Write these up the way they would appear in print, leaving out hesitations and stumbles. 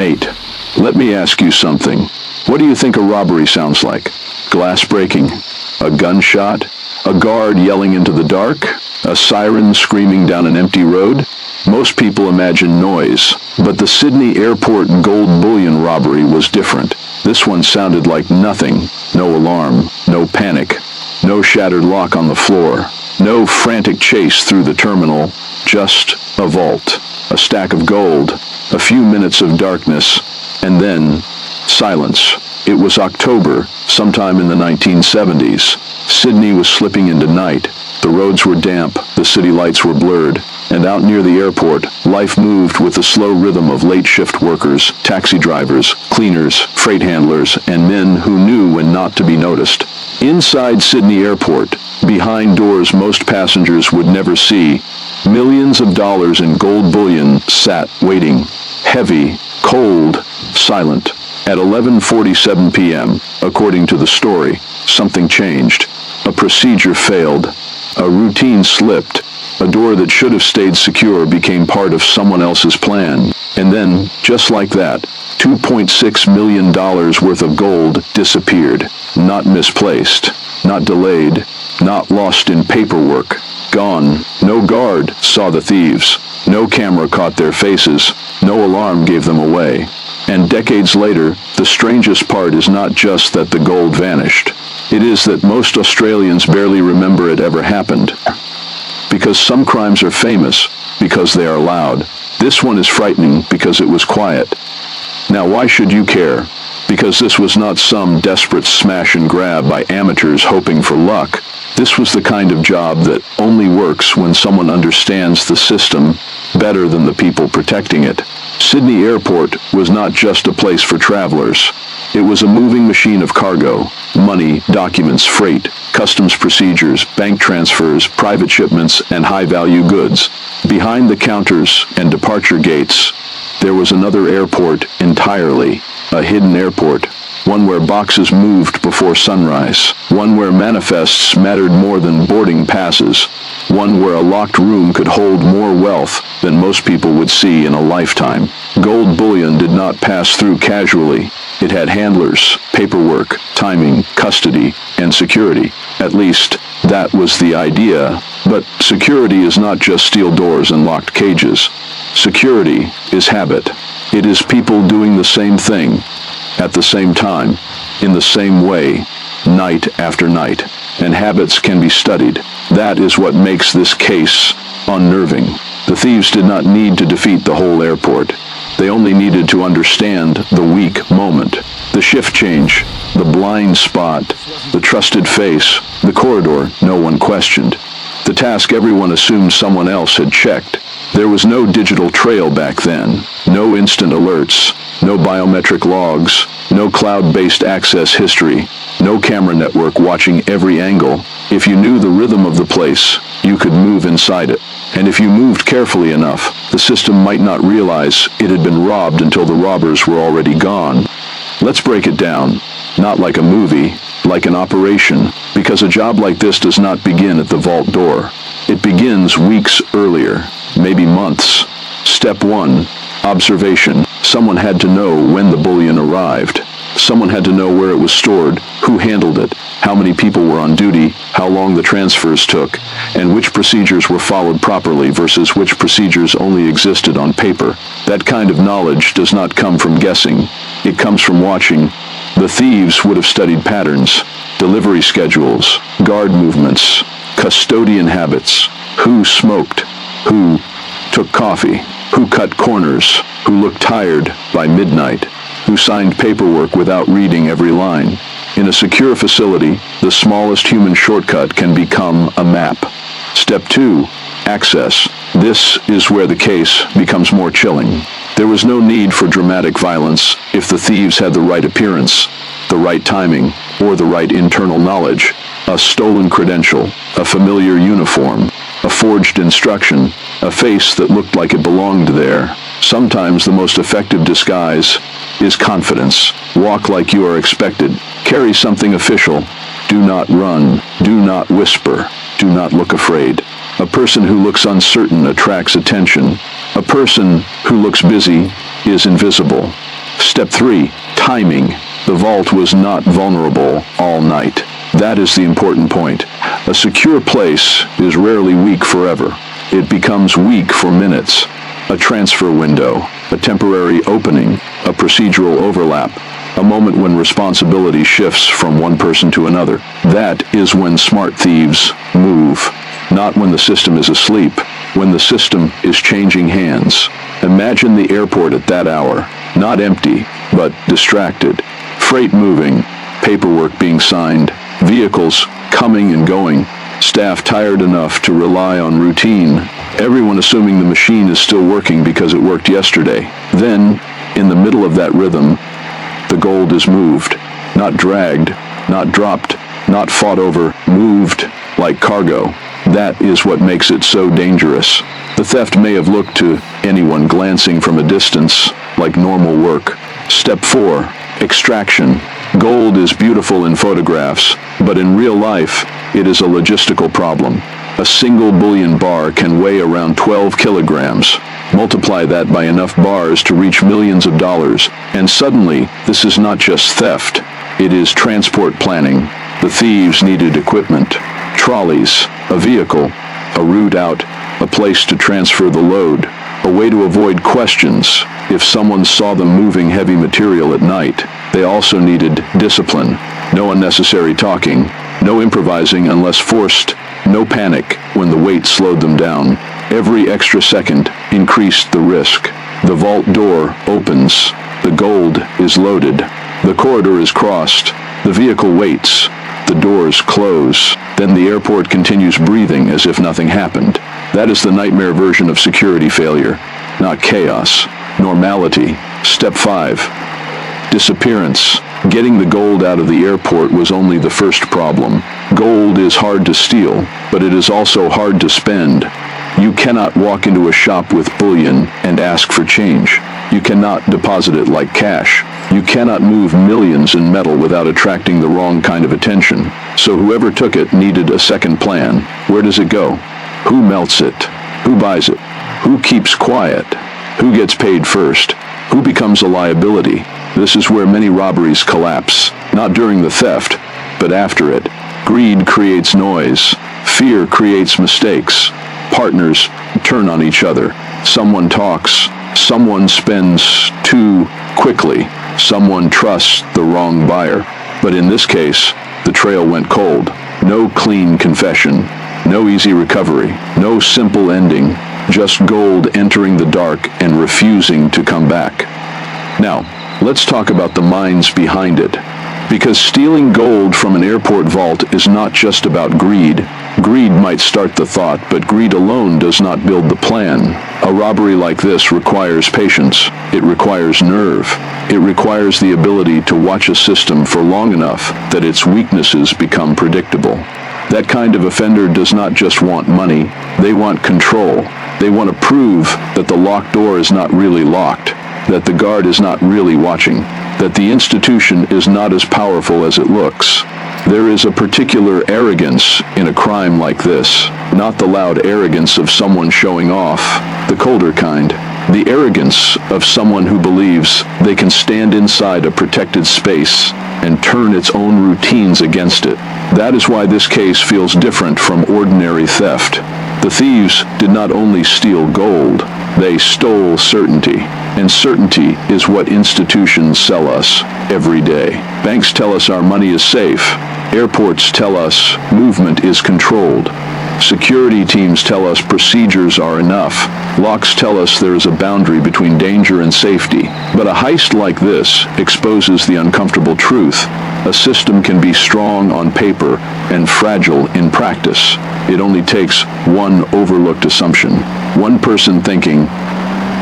Mate, let me ask you something. What do you think a robbery sounds like? Glass breaking? A gunshot? A guard yelling into the dark? A siren screaming down an empty road? Most people imagine noise, but the Sydney Airport gold bullion robbery was different. This one sounded like nothing. No alarm, no panic, no shattered lock on the floor, no frantic chase through the terminal, just a vault, a stack of gold, a few minutes of darkness, and then silence. It was October, sometime in the 1970s. Sydney was slipping into night. The roads were damp, the city lights were blurred, and out near the airport, life moved with the slow rhythm of late shift workers, taxi drivers, cleaners, freight handlers, and men who knew when not to be noticed. Inside Sydney Airport, behind doors most passengers would never see, millions of dollars in gold bullion sat waiting, heavy, cold, silent. At 11:47 p.m., according to the story, something changed. A procedure failed. A routine slipped. A door that should have stayed secure became part of someone else's plan. And then, just like that, $2.6 million worth of gold disappeared. Not misplaced, not delayed, not lost in paperwork. Gone. No guard saw the thieves. No camera caught their faces. No alarm gave them away. And decades later, the strangest part is not just that the gold vanished. It is that most Australians barely remember it ever happened. Because some crimes are famous because they are loud. This one is frightening because it was quiet. Now why should you care? Because this was not some desperate smash and grab by amateurs hoping for luck. This was the kind of job that only works when someone understands the system better than the people protecting it. Sydney Airport was not just a place for travelers. It was a moving machine of cargo, money, documents, freight, customs procedures, bank transfers, private shipments, and high-value goods. Behind the counters and departure gates, there was another airport entirely, a hidden airport, one where boxes moved before sunrise, one where manifests mattered more than boarding passes, one where a locked room could hold more wealth than most people would see in a lifetime. Gold bullion did not pass through casually. It had handlers, paperwork, timing, custody, and security. At least, that was the idea. But security is not just steel doors and locked cages. Security is habit. It is people doing the same thing, at the same time, in the same way, night after night. And habits can be studied. That is what makes this case unnerving. The thieves did not need to defeat the whole airport. They only needed to understand the weak moment, the shift change, the blind spot, the trusted face, the corridor no one questioned, the task everyone assumed someone else had checked. There was no digital trail back then, no instant alerts, no biometric logs, no cloud-based access history, no camera network watching every angle. If you knew the rhythm of the place, you could move inside it. And if you moved carefully enough, the system might not realize it had been robbed until the robbers were already gone. Let's break it down. Not like a movie, like an operation, because a job like this does not begin at the vault door. It begins weeks earlier, maybe months. Step 1, observation. Someone had to know when the bullion arrived. Someone had to know where it was stored, who handled it, how many people were on duty, how long the transfers took, and which procedures were followed properly versus which procedures only existed on paper. That kind of knowledge does not come from guessing. It comes from watching. The thieves would have studied patterns, delivery schedules, guard movements, custodian habits, who smoked, who took coffee, who cut corners, who looked tired by midnight, who signed paperwork without reading every line. In a secure facility, the smallest human shortcut can become a map. Step 2, access. This is where the case becomes more chilling. There was no need for dramatic violence if the thieves had the right appearance, the right timing, or the right internal knowledge. A stolen credential, a familiar uniform, a forged instruction, a face that looked like it belonged there. Sometimes the most effective disguise is confidence. Walk like you are expected. Carry something official. Do not run. Do not whisper. Do not look afraid. A person who looks uncertain attracts attention. A A person who looks busy is invisible. Step 3, timing. The vault was not vulnerable all night. That is the important point. A secure place is rarely weak forever. It becomes weak for minutes. A transfer window, a temporary opening, a procedural overlap, a moment when responsibility shifts from one person to another. That is when smart thieves move. Not when the system is asleep, when the system is changing hands. Imagine the airport at that hour, not empty, but distracted. Freight moving, paperwork being signed, vehicles coming and going, staff tired enough to rely on routine, everyone assuming the machine is still working because it worked yesterday. Then, in the middle of that rhythm, the gold is moved, not dragged, not dropped, not fought over, moved like cargo. That is what makes it so dangerous. The theft may have looked to anyone glancing from a distance like normal work. Step 4, extraction. Gold is beautiful in photographs, but in real life, it is a logistical problem. A single bullion bar can weigh around 12 kilograms. Multiply that by enough bars to reach millions of dollars, and suddenly, this is not just theft. It is transport planning. The thieves needed equipment, trolleys, a vehicle, a route out, a place to transfer the load, a way to avoid questions. If someone saw them moving heavy material at night, they also needed discipline. No unnecessary talking, no improvising unless forced, no panic when the weight slowed them down. Every extra second increased the risk. The vault door opens. The gold is loaded. The corridor is crossed. The vehicle waits. The doors close. Then the airport continues breathing as if nothing happened. That is the nightmare version of security failure, not chaos. Normality. Step 5. Disappearance. Getting the gold out of the airport was only the first problem. Gold is hard to steal, but it is also hard to spend. You cannot walk into a shop with bullion and ask for change. You cannot deposit it like cash. You cannot move millions in metal without attracting the wrong kind of attention. So whoever took it needed a second plan. Where does it go? Who melts it? Who buys it? Who keeps quiet? Who gets paid first? Who becomes a liability? This is where many robberies collapse, not during the theft, but after it. Greed creates noise. Fear creates mistakes. Partners turn on each other. Someone talks. Someone spends too quickly. Someone trusts the wrong buyer. But in this case, the trail went cold. No clean confession. No easy recovery. No simple ending. Just gold entering the dark and refusing to come back. Now, let's talk about the minds behind it. Because stealing gold from an airport vault is not just about greed. Greed might start the thought, but greed alone does not build the plan. A robbery like this requires patience. It requires nerve. It requires the ability to watch a system for long enough that its weaknesses become predictable. That kind of offender does not just want money. They want control. They want to prove that the locked door is not really locked, that the guard is not really watching, that the institution is not as powerful as it looks. There is a particular arrogance in a crime like this, not the loud arrogance of someone showing off, the colder kind. The arrogance of someone who believes they can stand inside a protected space and turn its own routines against it. That is why this case feels different from ordinary theft. The thieves did not only steal gold, they stole certainty. And certainty is what institutions sell us every day. Banks tell us our money is safe. Airports tell us movement is controlled. Security teams tell us procedures are enough. Locks tell us there is a boundary between danger and safety. But a heist like this exposes the uncomfortable truth. A system can be strong on paper and fragile in practice. It only takes one overlooked assumption. One person thinking,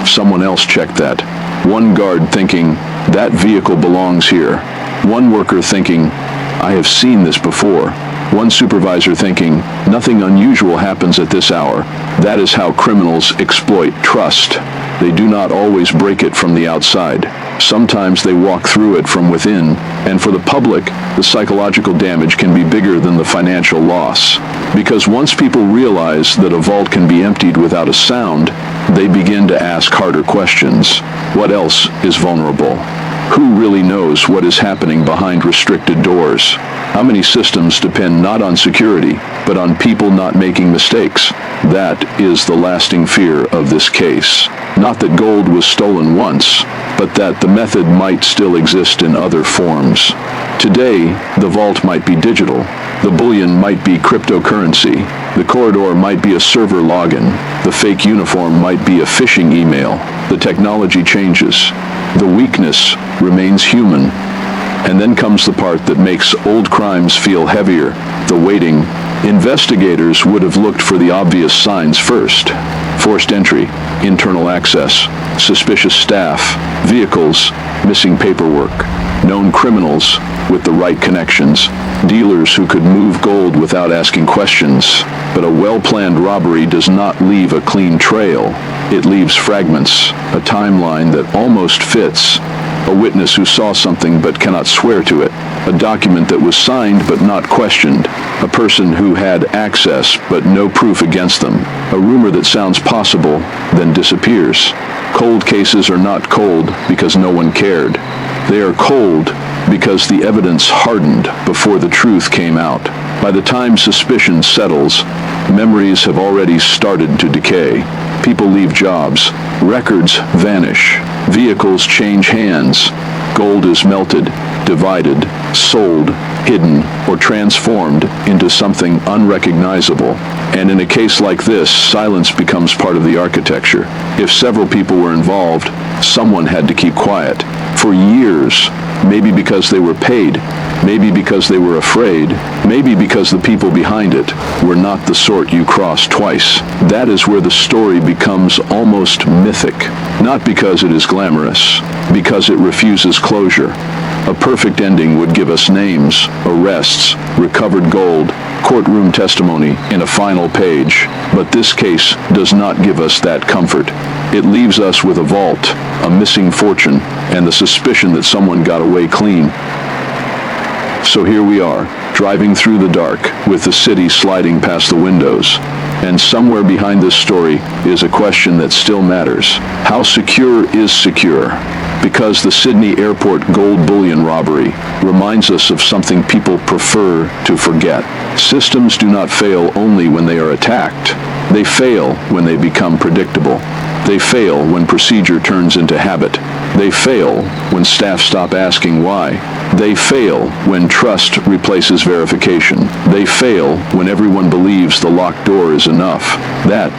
someone else checked that. One guard thinking, that vehicle belongs here. One worker thinking, I have seen this before. One supervisor thinking, nothing unusual happens at this hour. That is how criminals exploit trust. They do not always break it from the outside. Sometimes they walk through it from within, and for the public, the psychological damage can be bigger than the financial loss. Because once people realize that a vault can be emptied without a sound, they begin to ask harder questions. What else is vulnerable? Who really knows what is happening behind restricted doors? How many systems depend not on security, but on people not making mistakes? That is the lasting fear of this case. Not that gold was stolen once, but that the method might still exist in other forms. Today, the vault might be digital. The bullion might be cryptocurrency. The corridor might be a server login. The fake uniform might be a phishing email. The technology changes. The weakness remains human. And then comes the part that makes old crimes feel heavier, the waiting. Investigators would have looked for the obvious signs first. Forced entry, internal access, suspicious staff, vehicles, missing paperwork, known criminals with the right connections, dealers who could move gold without asking questions. But a well-planned robbery does not leave a clean trail. It leaves fragments, a timeline that almost fits, a witness who saw something but cannot swear to it, a document that was signed but not questioned, a person who had access but no proof against them, a rumor that sounds possible, then disappears. Cold cases are not cold because no one cared. They are cold because the evidence hardened before the truth came out. By the time suspicion settles, memories have already started to decay. People leave jobs, records vanish, vehicles change hands, gold is melted, divided, sold, hidden, or transformed into something unrecognizable. And in a case like this, silence becomes part of the architecture. If several people were involved, someone had to keep quiet. For years, maybe because they were paid, maybe because they were afraid, maybe because the people behind it were not the sort you cross twice. That is where the story becomes almost mythic. Not because it is glamorous, because it refuses closure. A perfect ending would give us names, arrests, recovered gold, courtroom testimony, and a final page. But this case does not give us that comfort. It leaves us with a vault, a missing fortune, and the suspicion that someone got away clean. So here we are, driving through the dark, with the city sliding past the windows. And somewhere behind this story is a question that still matters. How secure is secure? Because the Sydney Airport gold bullion robbery reminds us of something people prefer to forget. Systems do not fail only when they are attacked. They fail when they become predictable. They fail when procedure turns into habit. They fail when staff stop asking why. They fail when trust replaces verification. They fail when everyone believes the locked door is enough. That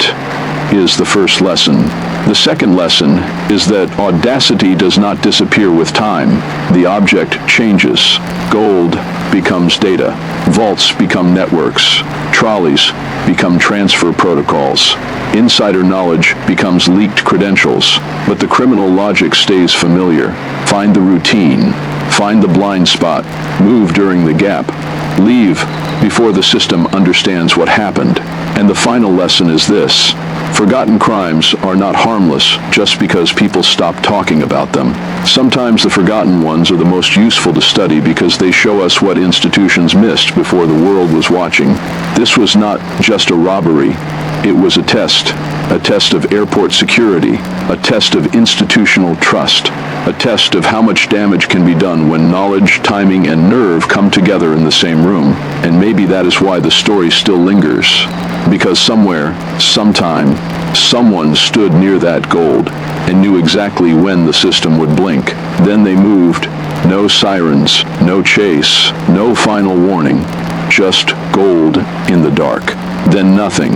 is the first lesson. The second lesson is that audacity does not disappear with time. The object changes. Gold becomes data. Vaults become networks. Trolleys become transfer protocols. Insider knowledge becomes leaked credentials. But the criminal logic stays familiar. Find the routine. Find the blind spot. Move during the gap. Leave before the system understands what happened. And the final lesson is this. Forgotten crimes are not harmless just because people stop talking about them. Sometimes the forgotten ones are the most useful to study because they show us what institutions missed before the world was watching. This was not just a robbery. It was a test of airport security, a test of institutional trust, a test of how much damage can be done when knowledge, timing, and nerve come together in the same room. And maybe that is why the story still lingers. Because somewhere, sometime, someone stood near that gold and knew exactly when the system would blink. Then they moved. No sirens, no chase, no final warning. Just gold in the dark. Then nothing.